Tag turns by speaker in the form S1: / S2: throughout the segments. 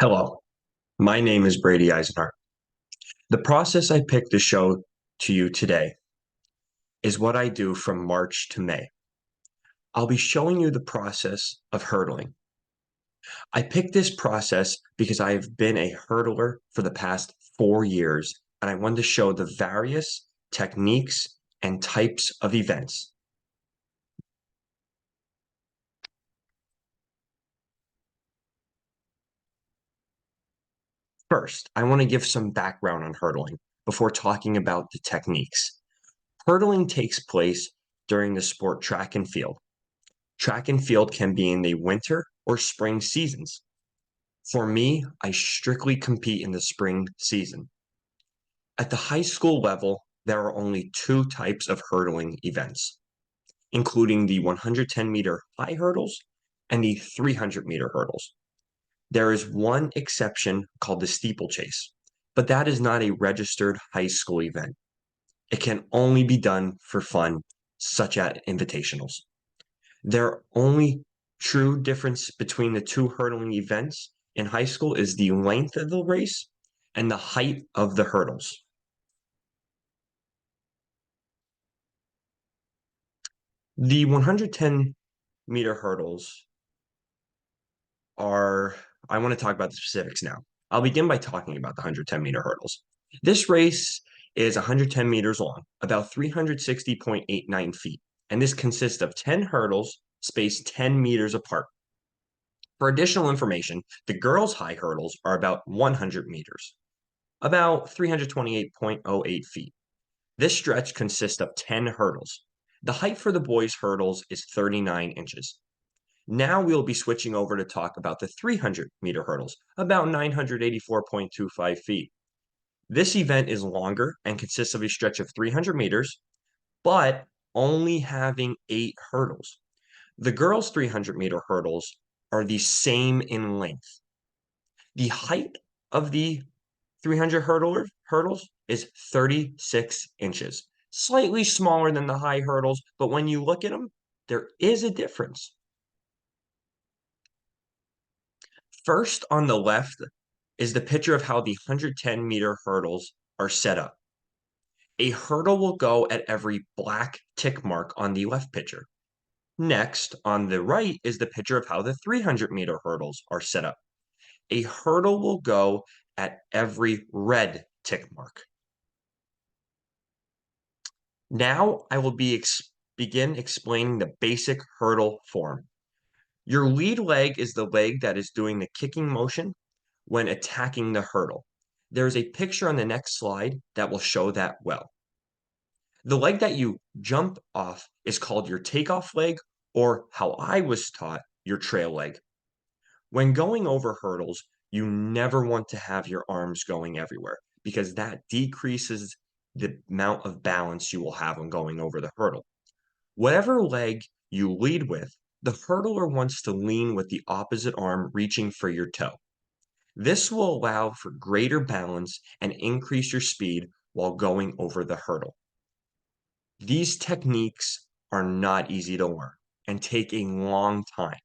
S1: Hello, my name is Brady Eisenhart. The process I picked to show to you today is what I do from March to May. I'll be showing you the process of hurdling. I picked this process because I have been a hurdler for the past 4 years, and I wanted to show the various techniques and types of events. First, I want to give some background on hurdling before talking about the techniques. Hurdling takes place during the sport track and field. Track and field can be in the winter or spring seasons. For me, I strictly compete in the spring season. At the high school level, there are only two types of hurdling events, including the 110-meter high hurdles and the 300-meter hurdles. There is one exception called the steeplechase, but that is not a registered high school event. It can only be done for fun, such as invitationals. Their only true difference between the two hurdling events in high school is the length of the race and the height of the hurdles. The 110-meter hurdles are, I want to talk about the specifics now. I'll begin by talking about the 110-meter hurdles. This race is 110 meters long, about 360.89 feet, and this consists of 10 hurdles spaced 10 meters apart. For additional information, the girls' high hurdles are about 100 meters, about 328.08 feet. This stretch consists of 10 hurdles. The height for the boys' hurdles is 39 inches. Now we'll be switching over to talk about the 300-meter hurdles, about 984.25 feet. This event is longer and consists of a stretch of 300 meters, but only having 8 hurdles. The girls' 300-meter hurdles are the same in length. The height of the 300 hurdles is 36 inches, slightly smaller than the high hurdles, but when you look at them, there is a difference. First on the left is the picture of how the 110-meter hurdles are set up. A hurdle will go at every black tick mark on the left picture. Next, on the right is the picture of how the 300-meter hurdles are set up. A hurdle will go at every red tick mark. Now I will begin explaining the basic hurdle form. Your lead leg is the leg that is doing the kicking motion when attacking the hurdle. There is a picture on the next slide that will show that well. The leg that you jump off is called your takeoff leg, or how I was taught, your trail leg. When going over hurdles, you never want to have your arms going everywhere because that decreases the amount of balance you will have when going over the hurdle. Whatever leg you lead with, the hurdler wants to lean with the opposite arm reaching for your toe. This will allow for greater balance and increase your speed while going over the hurdle. These techniques are not easy to learn and take a long time.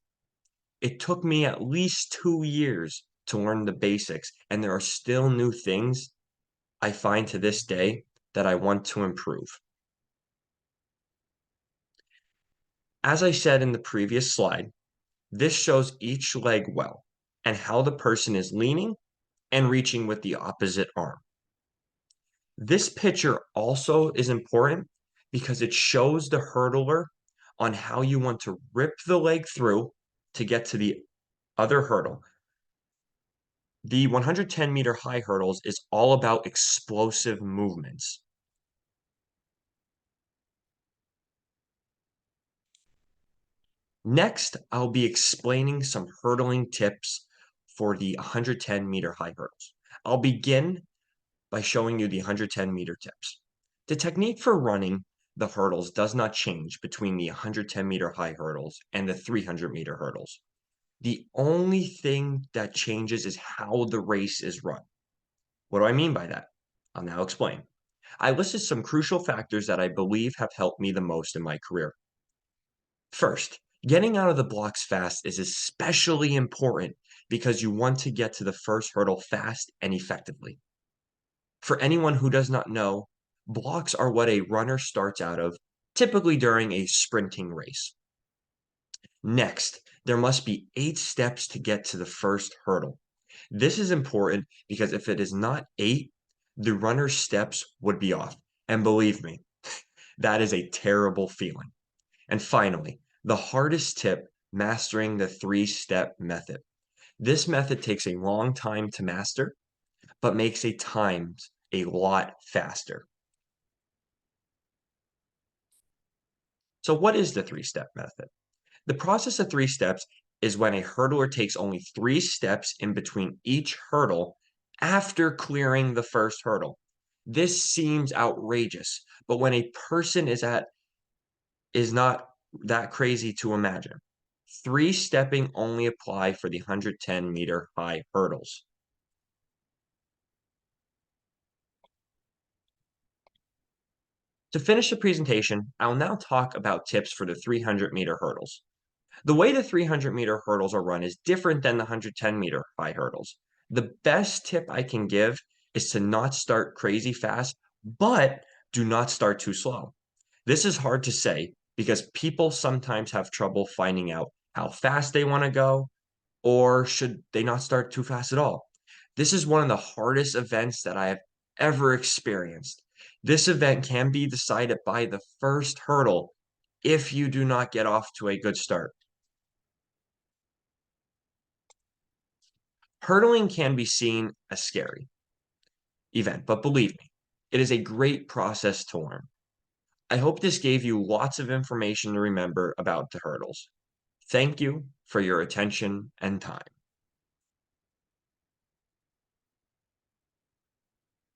S1: It took me at least 2 years to learn the basics, and there are still new things I find to this day that I want to improve. As I said in the previous slide, this shows each leg well and how the person is leaning and reaching with the opposite arm. This picture also is important because it shows the hurdler on how you want to rip the leg through to get to the other hurdle. The 110-meter high hurdles is all about explosive movements. Next, I'll be explaining some hurdling tips for the 110-meter high hurdles. I'll begin by showing you the 110-meter tips. The technique for running the hurdles does not change between the 110-meter high hurdles and the 300-meter hurdles. The only thing that changes is how the race is run. What do I mean by that? I'll now explain. I listed some crucial factors that I believe have helped me the most in my career. First, getting out of the blocks fast is especially important because you want to get to the first hurdle fast and effectively. For anyone who does not know, blocks are what a runner starts out of, typically during a sprinting race. Next, there must be 8 steps to get to the first hurdle. This is important because if it is not 8, the runner's steps would be off. And believe me, that is a terrible feeling. And finally, the hardest tip, mastering the 3-step method. This method takes a long time to master, but makes a times a lot faster. So what is the 3-step method? The process of 3 steps is when a hurdler takes only 3 steps in between each hurdle after clearing the first hurdle. This seems outrageous, but when a person is not that crazy to imagine. 3 stepping only apply for the 110-meter high hurdles. To finish the presentation, I'll now talk about tips for the 300-meter hurdles. The way the 300-meter hurdles are run is different than the 110-meter high hurdles. The best tip I can give is to not start crazy fast, but do not start too slow. This is hard to say because people sometimes have trouble finding out how fast they want to go, or should they not start too fast at all. This is one of the hardest events that I have ever experienced. This event can be decided by the first hurdle if you do not get off to a good start. Hurdling can be seen as scary event, but believe me, it is a great process to learn. I hope this gave you lots of information to remember about the hurdles. Thank you for your attention and time.